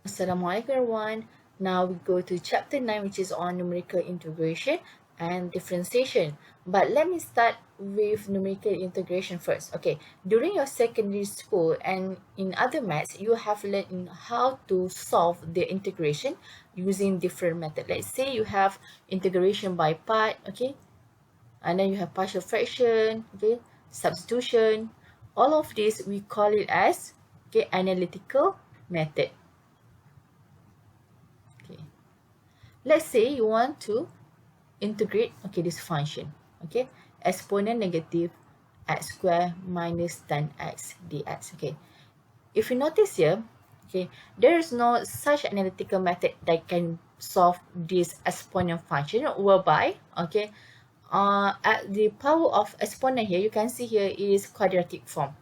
Assalamualaikum everyone. Now we go to chapter 9, which is on numerical integration and differentiation. But let me start with numerical integration first. Okay, during your secondary school and in other maths, you have learned how to solve the integration using different methods. Let's say you have integration by part, okay, and then you have partial fraction, okay, substitution. All of this we call it as analytical method. Okay. Let's say you want to integrate, this function, exponent negative x square minus 10x dx, If you notice here, there is no such analytical method that can solve this exponent function whereby, at the power of exponent here, you can see here is quadratic form,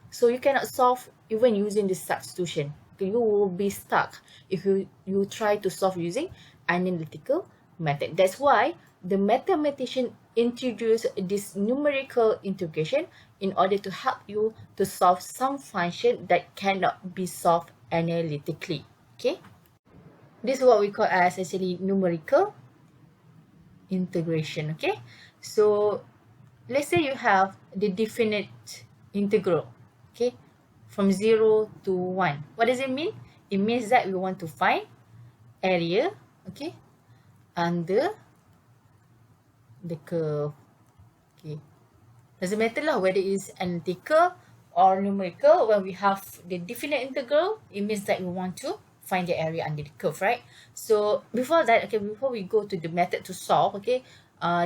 So you cannot solve even using this substitution. Okay, you will be stuck if you try to solve using analytical method. That's why the mathematician introduced this numerical integration in order to help you to solve some function that cannot be solved analytically. Okay, this is what we call as actually numerical integration. Okay, so let's say you have the definite integral, from 0 to 1. What does it mean? It means that we want to find area, under the curve. Doesn't matter lah whether it's analytical or numerical. When we have the definite integral, it means that we want to find the area under the curve, right? So before that, before we go to the method to solve,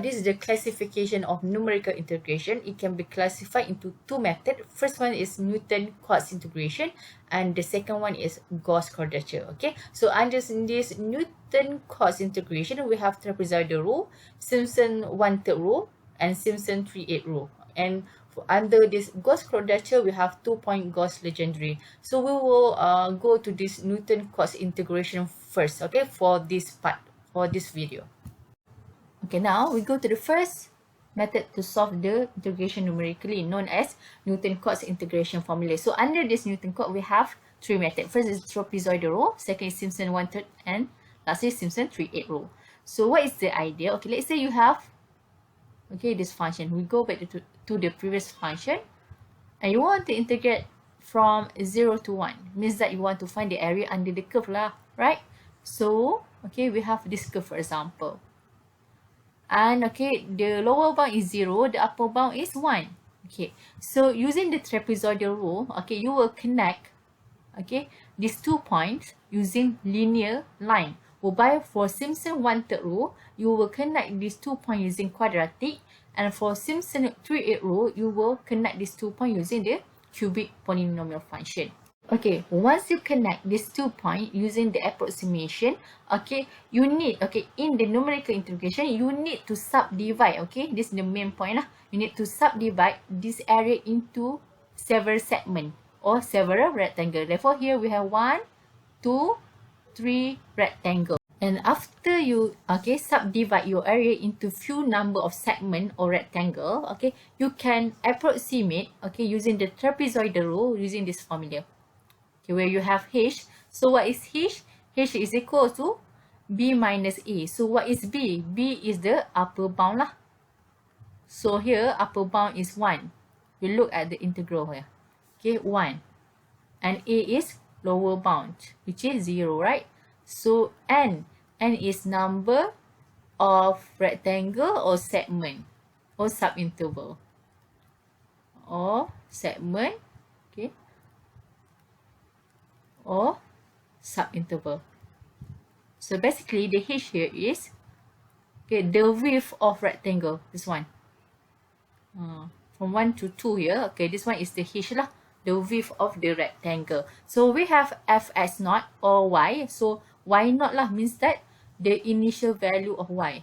this is the classification of numerical integration. It can be classified into two methods. First one is Newton-Cotes integration, and the second one is Gauss quadrature. So under this Newton-Cotes integration, we have trapezoidal rule, Simpson 1/3 rule, and Simpson 3/8 rule. And under this Gauss quadrature, we have 2-point Gauss legendary. So we will go to this Newton-Cotes integration first, for this part, for this video. Now we go to the first method to solve the integration numerically, known as Newton-Cotes integration formula. So under this Newton-Cotes, we have three methods. First is trapezoidal rule, second is Simpson 1/3, and lastly Simpson 3/8 rule. So what is the idea? Let's say you have this function. We go back to the previous function, and you want to integrate from 0 to 1. Means that you want to find the area under the curve lah, right? So we have this curve, for example. And the lower bound is 0, the upper bound is 1. So using the trapezoidal rule, you will connect these 2 points using linear line. Whereby for Simpson 1/3 rule, you will connect these 2 points using quadratic, and for Simpson 3/8 rule, you will connect these 2 points using the cubic polynomial function. Once you connect these 2 points using the approximation, you need, in the numerical integration, you need to subdivide, this is the main point lah. You need to subdivide this area into several segments or several rectangles. Therefore, here we have 1, 2, 3 rectangles. And after you, subdivide your area into few number of segment or rectangle, you can approximate, using the trapezoidal rule, using this formula. Where you have h. So what is h? H is equal to b minus a. So what is b? B is the upper bound lah. So here upper bound is 1. We look at the integral here. 1. And a is lower bound, which is 0, right? So n is number of rectangle or segment or subinterval or segment, or subinterval. So basically the h here is the width of rectangle, this one. From 1 to 2 here, this one is the h lah, the width of the rectangle. So we have fs naught or y. So y naught lah means that the initial value of y.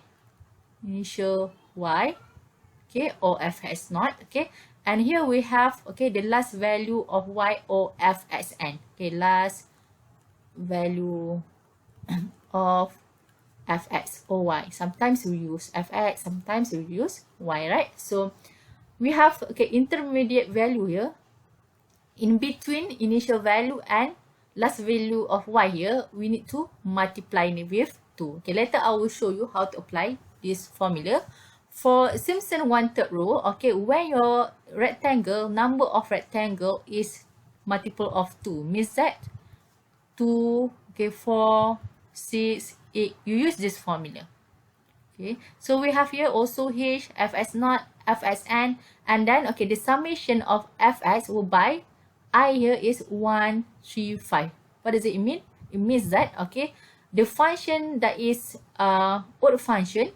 Initial y, or fs naught, And here we have, the last value of y or fxn. Last value of fx or y. Sometimes we use fx, sometimes we use y, right? So we have, intermediate value here in between initial value and last value of y here, we need to multiply it with 2. Okay, later I will show you how to apply this formula. For Simpson one-third rule, okay, when your rectangle, number of rectangle is multiple of 2, means that 2, okay, 4, 6, 8, you use this formula. Okay, so we have here also h, fs naught, fsn, and then, okay, the summation of fs will by I here is 1, 3, 5. What does it mean? It means that, okay, the function that is odd function,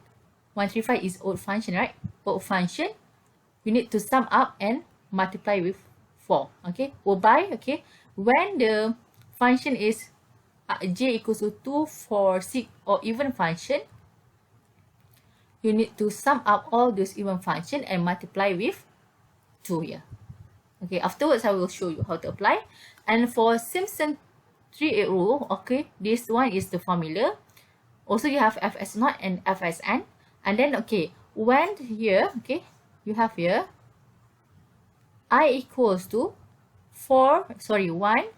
1, 3, 5 is odd function, right? Odd function, you need to sum up and multiply with 4, okay? Whereby, okay, when the function is j equals to 2, 4, 6, or even function, you need to sum up all those even function and multiply with 2 here. Okay, afterwards I will show you how to apply. And for Simpson 3/8 rule, okay, this one is the formula. Also you have fs naught and fsn. And then, okay, when here, okay, you have here I equals to 1,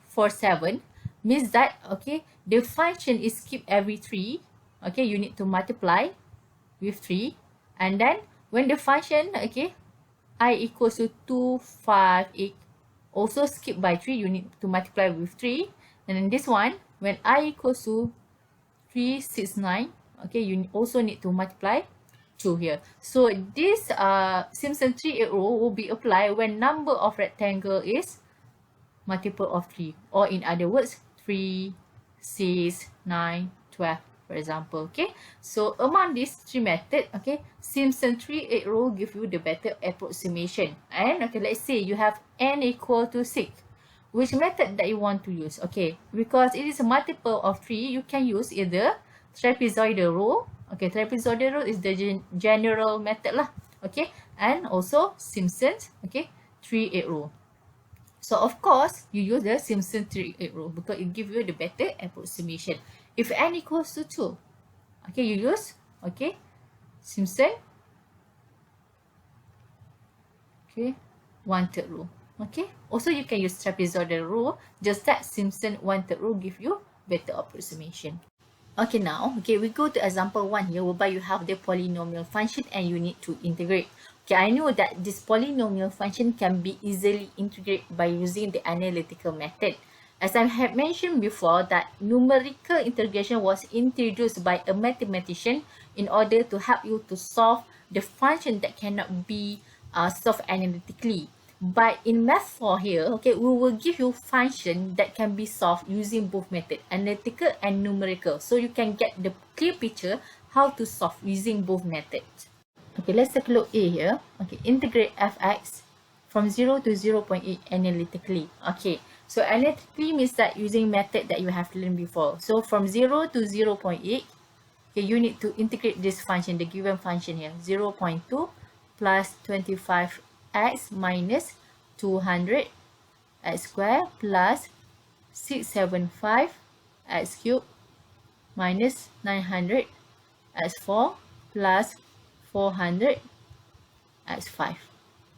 4, 7, means that, okay, the function is keep every 3. Okay, you need to multiply with 3. And then when the function, okay, I equals to 2, 5, 8, also skip by 3, you need to multiply with 3. And then this one, when I equals to 3, 6, 9, okay, you also need to multiply 2 here. So this Simpson 3/8 rule will be applied when number of rectangle is multiple of 3, or in other words 3, 6, 9, 12, for example. Okay, so among these 3 methods, okay, Simpson 3/8 rule give you the better approximation. And, okay, let's say you have n equal to 6. Which method that you want to use? Okay, because it is a multiple of 3, you can use either trapezoidal rule. Okay, trapezoidal rule is the general method lah. Okay, and also Simpson's, okay, 3/8 rule. So of course you use the Simpson 3/8 rule because it gives you the better approximation. If n equals to 2, okay, you use, okay, Simpson, okay, 1/3 rule. Okay, also you can use trapezoidal rule, just that Simpson 1/3 rule give you better approximation. Okay, now, okay, we go to example 1 here, whereby you have the polynomial function and you need to integrate. Okay, I know that this polynomial function can be easily integrated by using the analytical method. As I have mentioned before, that numerical integration was introduced by a mathematician in order to help you to solve the function that cannot be solved analytically. But in math 4 here, okay, we will give you function that can be solved using both methods, analytical and numerical. So you can get the clear picture how to solve using both methods. Okay, let's take a look A here. Okay, integrate fx from 0 to 0.8 analytically. Okay, so analytically means that using method that you have learned before. So from 0 to 0.8, okay, you need to integrate this function, the given function here, 0.2 plus 25x minus 200 x squared plus 675 x cubed minus 900 x4 plus 400 x5.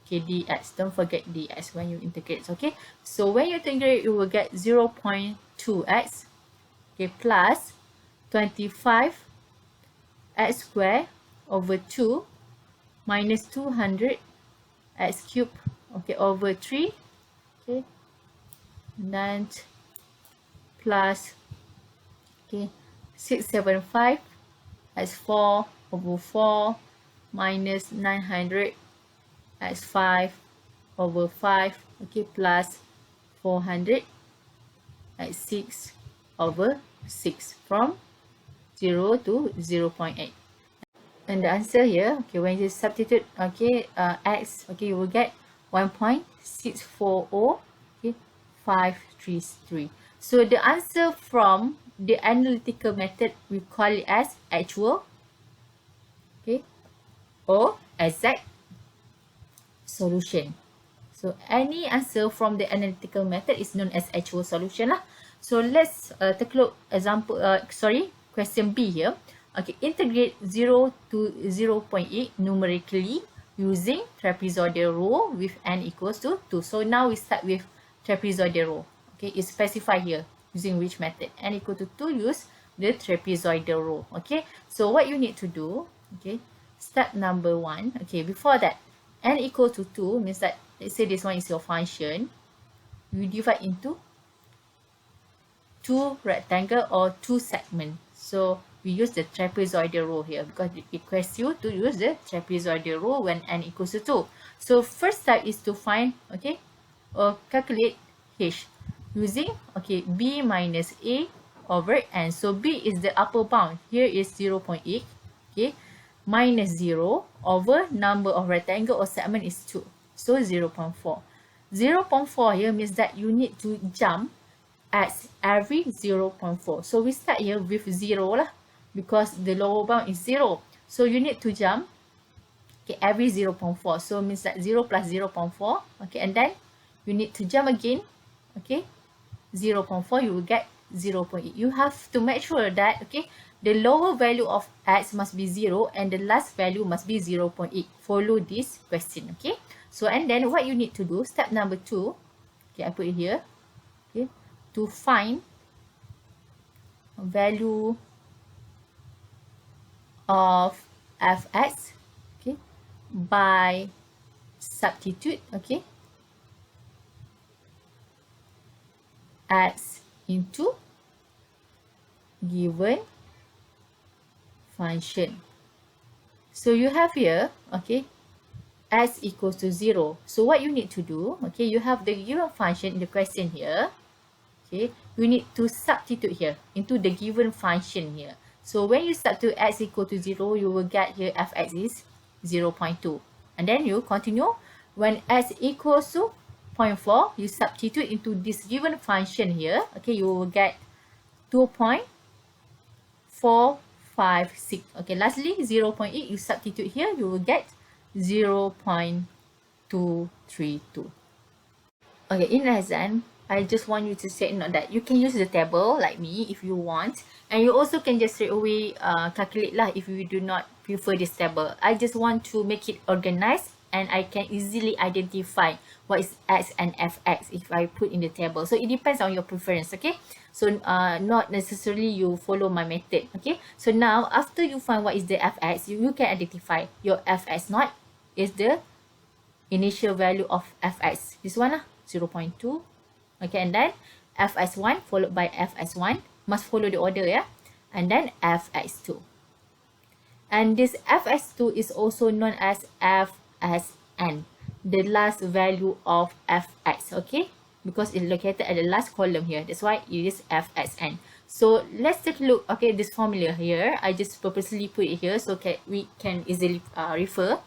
Okay, dx. Don't forget dx when you integrate. Okay, so when you integrate, you will get 0.2x, okay, plus 25 x squared over 2 minus 200 x cubed, okay, over 3, okay, and then plus, okay, 675 x4 over 4 minus 900 x5 over 5, okay, plus 400 x6 over 6 from 0 to 0.8. And the answer here, okay, when you substitute, okay, x, okay, you will get 1.640, okay, 533. So the answer from the analytical method, we call it as actual, okay, or exact solution. So any answer from the analytical method is known as actual solution lah. So let's take a look example, question B here. Okay, integrate 0 to 0.8 numerically using trapezoidal rule with n equals to 2. So now we start with trapezoidal rule. Okay, it's specified here, Using which method? N equal to 2, use the trapezoidal rule. Okay, so what you need to do, okay, step number 1, okay, before that, n equal to 2 means that, let's say this one is your function, you divide into 2 rectangle or 2 segment. So we use the trapezoidal rule here because it requires you to use the trapezoidal rule when n equals to 2. So first step is to find, okay, or calculate h using, okay, b minus a over n. So b is the upper bound. Here is 0.8, okay, minus 0 over number of rectangle or segment is 2. So 0.4. 0.4 here means that you need to jump at every 0.4. So we start here with 0 lah, because the lower bound is 0. So you need to jump, okay, every 0.4. So means that 0 plus 0.4, okay, and then you need to jump again, okay, 0.4, you will get 0.8. You have to make sure that, okay, the lower value of x must be 0 and the last value must be 0.8. Follow this question, okay. So and then what you need to do, step number 2, okay, I put it here, okay, to find value of fx, okay, by substitute, okay, x into given function. So you have here, okay, x equals to 0. So what you need to do, okay, you have the given function in the question here, okay, you need to substitute here into the given function here. So when you substitute x equal to 0, you will get here fx is 0.2. And then you continue, when x equals to 0.4, you substitute into this given function here, okay, you will get 2.456. Okay, lastly 0.8, you substitute here, you will get 0.232. Okay, in lesson, I just want you to take note that you can use the table like me if you want, and you also can just straight away calculate lah if you do not prefer this table. I just want to make it organized and I can easily identify what is x and fx if I put in the table. So it depends on your preference, okay? So not necessarily you follow my method, okay? So now after you find what is the fx, you can identify your fx naught is the initial value of fx. This one lah, 0.2. Okay, and then fs1 followed by fs1, must follow the order, yeah, and then fs2. And this fs2 is also known as fsn, the last value of fx, okay, because it's located at the last column here. That's why it is fsn. So let's take a look, okay, this formula here. I just purposely put it here so we can easily refer.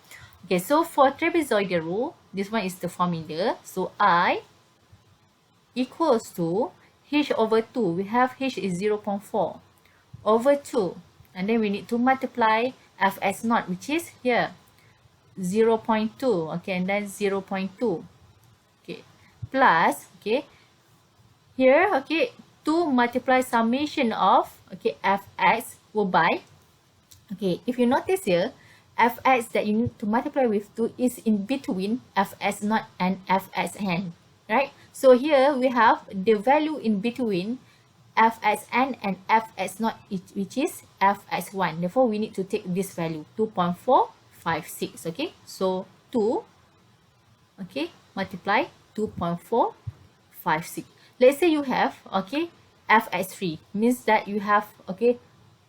Okay, so for trapezoidal rule, this one is the formula. So I equals to h over 2. We have h is 0.4 over 2. And then we need to multiply fs naught, which is here 0.2. Okay, and then 0.2. Okay, plus, okay, here, okay, 2 multiply summation of, okay, fx will by, okay, if you notice here, fx that you need to multiply with 2 is in between fs naught and fsn, right? So here we have the value in between fsn and fs naught, which is fs1. Therefore, we need to take this value, 2.456, okay? So 2, okay, multiply 2.456. Let's say you have, okay, fs3, means that you have, okay,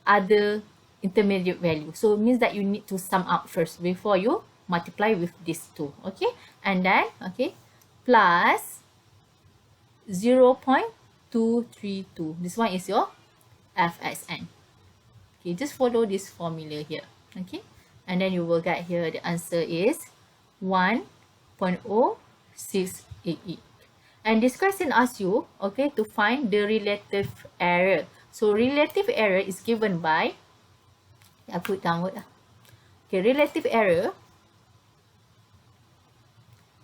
other intermediate value. So it means that you need to sum out first before you multiply with these two, okay? And then, okay, plus 0.232. This one is your fsn. Okay, just follow this formula here, okay? And then you will get here the answer is 1.0688. And this question asks you, okay, to find the relative error. So relative error is given by, I put downward. Okay, relative error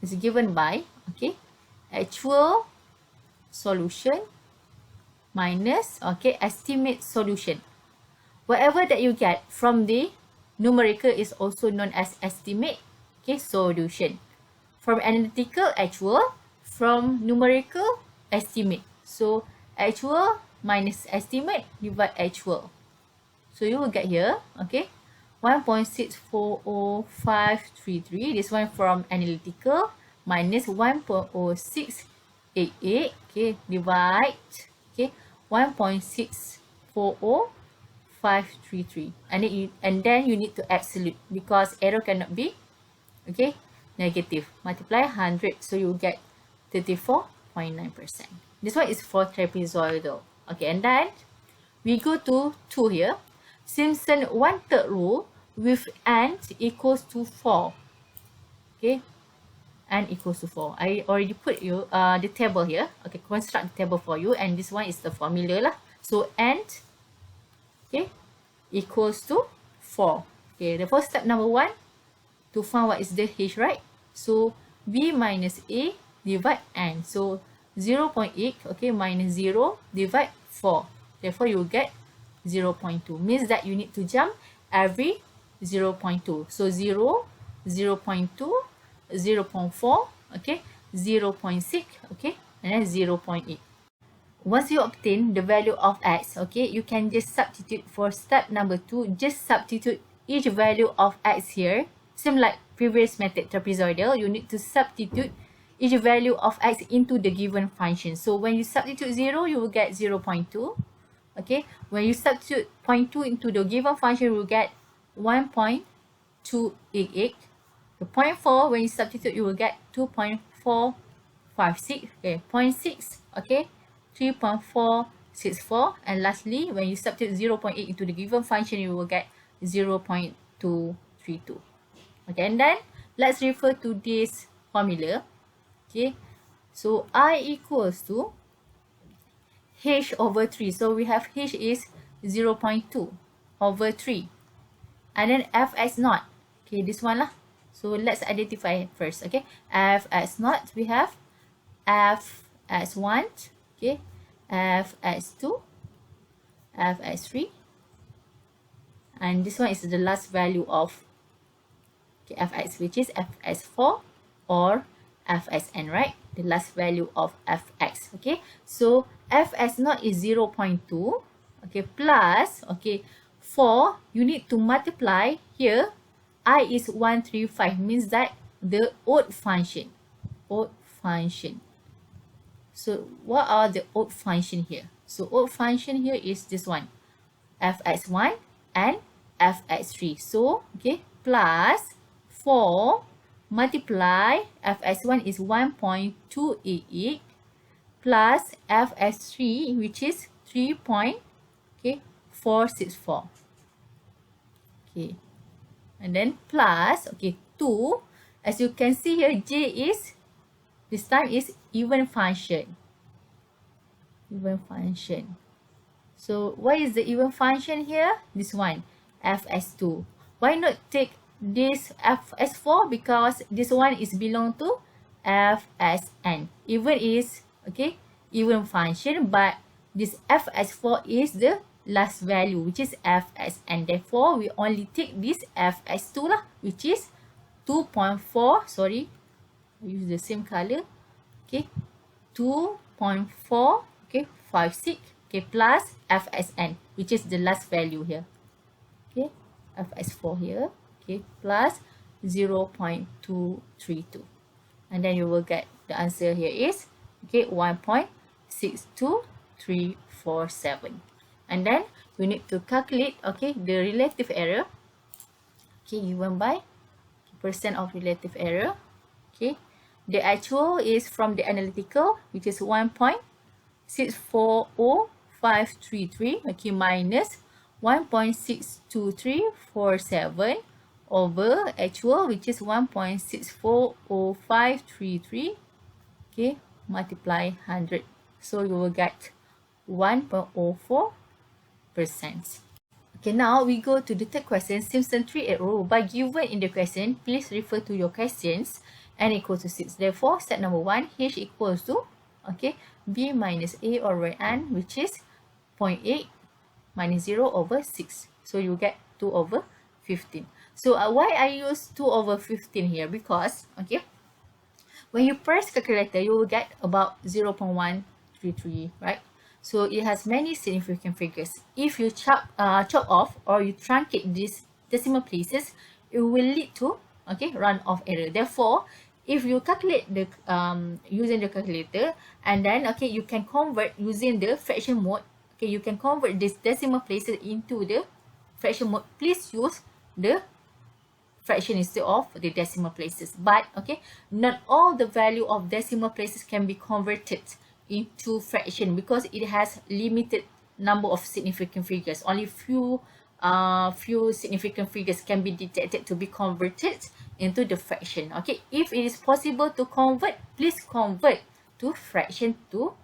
is given by, okay, actual solution minus, okay, estimate solution. Whatever that you get from the numerical is also known as estimate, okay, solution. From analytical, actual. From numerical, estimate. So actual minus estimate divide actual. So you will get here, okay, 1.640533, this one from analytical, minus 1.0688, okay, divide, okay, 1.640533, and then you need to absolute because error cannot be, okay, negative. Multiply 100, so you get 34.9%. This one is for trapezoidal. Okay, and then we go to 2 here. Simpson 1/3 rule with n equals to 4. Okay, n equals to 4. I already put you the table here. Okay, construct the table for you, and this one is the formula lah. So n, okay, equals to 4. Okay, the first step number 1, to find what is the h, right? So b minus a divide n. So 0.8, okay, minus 0 divide 4. Therefore, you will get 0.2. Means that you need to jump every 0.2. So 0, 0.2, 0.4, okay, 0.6, okay, and then 0.8. Once you obtain the value of x, okay, you can just substitute for step number 2. Just substitute each value of x here. Same like previous method, trapezoidal, you need to substitute each value of x into the given function. So when you substitute 0, you will get 0.2. Okay, when you substitute 0.2 into the given function, you will get 1.288. The 0.4, when you substitute, you will get 2.456. Okay, 0.6, okay, 3.464. And lastly, when you substitute 0.8 into the given function, you will get 0.232. Okay, and then let's refer to this formula. Okay, so I equals to h over 3. So we have h is 0.2 over 3. And then fx naught. Okay, this one lah. So let's identify first. Okay, fx naught, we have fx1, okay, fx2, fx3. And this one is the last value of, okay, fx, which is fx4 or fxn, right? The last value of fx. Okay, so fx naught is 0.2, okay, plus, okay, 4, you need to multiply here. I is 135, means that the odd function. So what are the odd function here? So odd function here is this one, fx1 and fx3. So, okay, plus 4 multiply fx1 is 1.288 plus fx3, which is 3.464. Okay, and then plus, okay, 2. As you can see here, j is, this time is even function. So what is the even function here? This one, fx2. Why not take this fs4? Because this one is belong to fsn. Even is, okay, even function, but this fs4 is the last value, which is fsn. Therefore, we only take this fs2 lah, which is 2.4, sorry, I use the same color, okay, 2.4, okay, 56, okay, plus fsn, which is the last value here, okay, fs4 here, okay, plus 0.232. And then you will get the answer here is, okay, 1.62347. And then we need to calculate, okay, the relative error, okay, given by percent of relative error. Okay, the actual is from the analytical, which is 1.640533, okay, minus 1.62347 over actual, which is 1.640533, okay, multiply 100. So you will get 1.04%. Okay, now we go to the third question, Simpson 3/8 rule. By given in the question, please refer to your questions. N equals to 6. Therefore, step number 1, h equals to, okay, b minus a over n, which is 0.8 minus 0 over 6. So you get 2 over 15. So why I use 2 over 15 here? Because, okay, when you press calculator, you will get about 0.133, right? So it has many significant figures. If you chop off or you truncate these decimal places, it will lead to runoff error. Therefore, if you calculate the using the calculator, and then you can convert using the fraction mode. You can convert these decimal places into the fraction mode. Please use the fraction instead of the decimal places. But not all the value of decimal places can be converted into fraction because it has limited number of significant figures. Only few significant figures can be detected to be converted into the fraction. If it is possible to convert, please convert to fraction to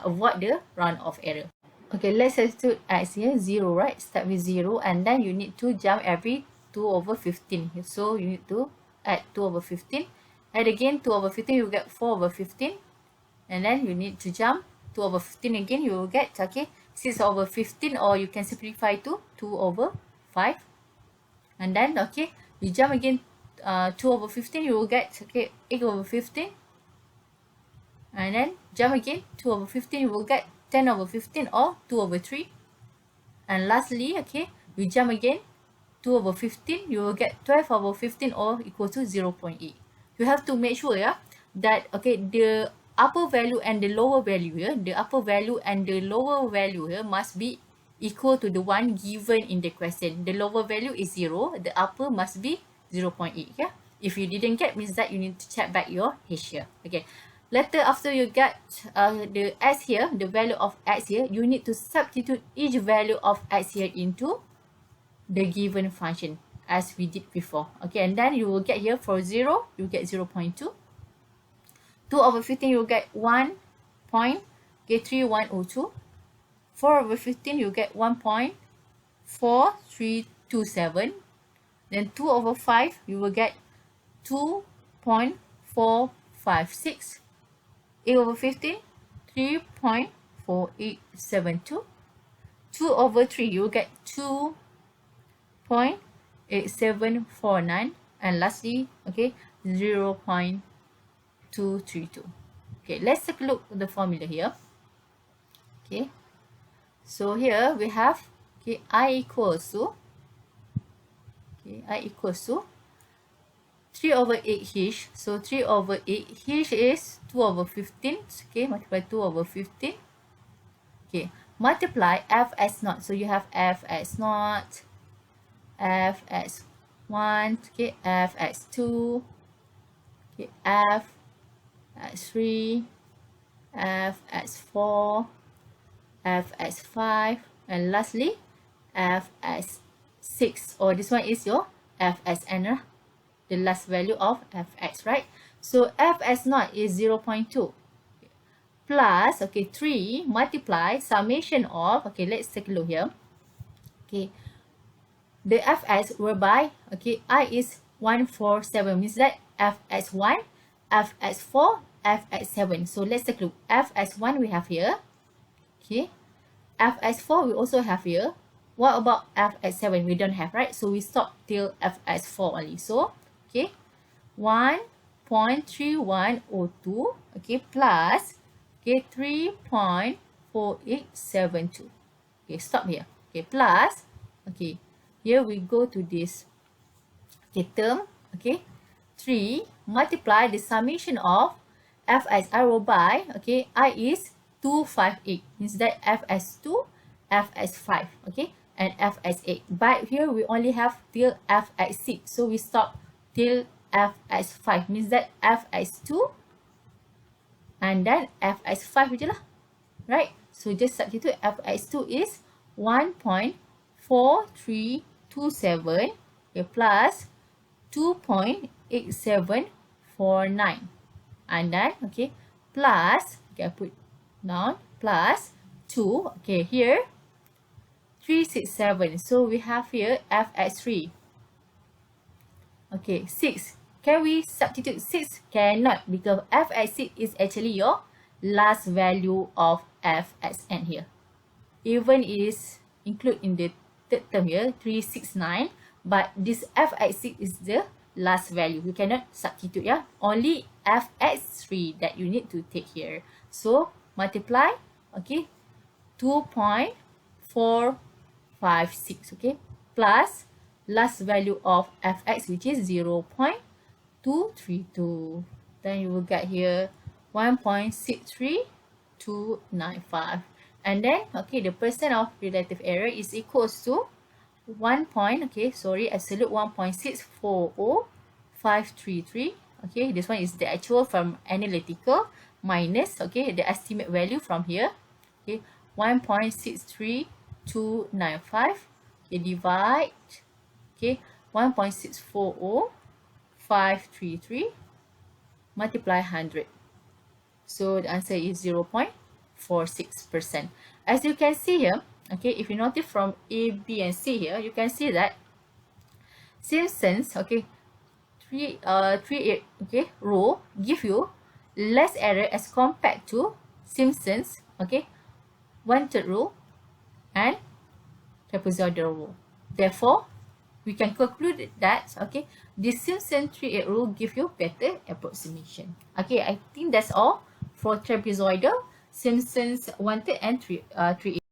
avoid the runoff error. Let's substitute x here, 0, right? Start with 0, and then you need to jump every 2/15. So you need to add 2/15. Add again 2/15, you get 4/15. And then you need to jump 2/15 again, you will get 6/15, or you can simplify to 2/5. And then you jump again 2/15, you will get 8/15. And then jump again 2/15, you will get 10/15 or 2/3. And lastly, you jump again 2/15, you will get 12/15 or equal to 0.8. You have to make sure that the upper value and the lower value here, must be equal to the one given in the question. The lower value is 0, the upper must be 0.8. If you didn't get, means that you need to check back your H here. Later, after you get the x here, the value of x here, you need to substitute each value of x here into the given function as we did before. And then you will get here for 0, you get 0.2. 2/15, you get 1.3102. 4/15, you get 1.4327. Then 2/5, you will get 2.456. 8/15, 3.4872. 2/3, you will get 2.8749. And lastly, 0.232. Let's take a look at the formula here. So here we have I equals to 3/8 H. So 3/8 H is 2/15. Multiply 2/15. Multiply f as naught. So you have f as naught, f as 1, f as 2, f as 3, f as 4, f as 5, and lastly f as 6. Or this one is your f as n, the last value of fx, right? So f as naught is 0.2 plus 3 multiply summation of let's take a look here. The fs whereby I is 147, means that f as 1, f as 4, f as 7. So let's take a look. F as 1 we have here. F as 4 we also have here. What about f as 7? We don't have, right? So we stop till f as 4 only. So 1.3102 plus 3.4872. Stop here. Plus here we go to this term. 3 multiply the summation of f as I by I is 258, means that f as 2, f as 5, and f as 8. But here we only have till f as 6, so we stop till f as 5, means that f as 2 and then f as 5 je lah, right? So just substitute f as 2 is 1.4327 plus 2.8749, and then plus I put down plus 2 here 367. So we have here f as 3. 6. Can we substitute 6? Cannot, because f as 6 is actually your last value of f as n here. Even is included in the third term here 369, but this f as 6 is the last value. You cannot substitute, only f as 3 that you need to take here. So multiply 2.456, okay, plus last value of fx, which is 0.232. Then you will get here 1.63295. And then, okay, the percent of relative error is equals to 1.640533. Okay, this one is the actual from analytical minus, okay, the estimate value from here. Okay, 1.63295. Okay, divide, okay, 1.640533 multiply 100. So the answer is 0.46%. As you can see here, okay, if you notice from A, B, and C here, you can see that Simpson's, okay, 3 okay, row give you less error as compared to Simpson's, okay, 1/3 row and trapezoidal row. Therefore, we can conclude that, okay, the Simpson 3/8 rule give you better approximation. Okay, I think that's all for trapezoidal, Simpson's 1/3 and 3/8.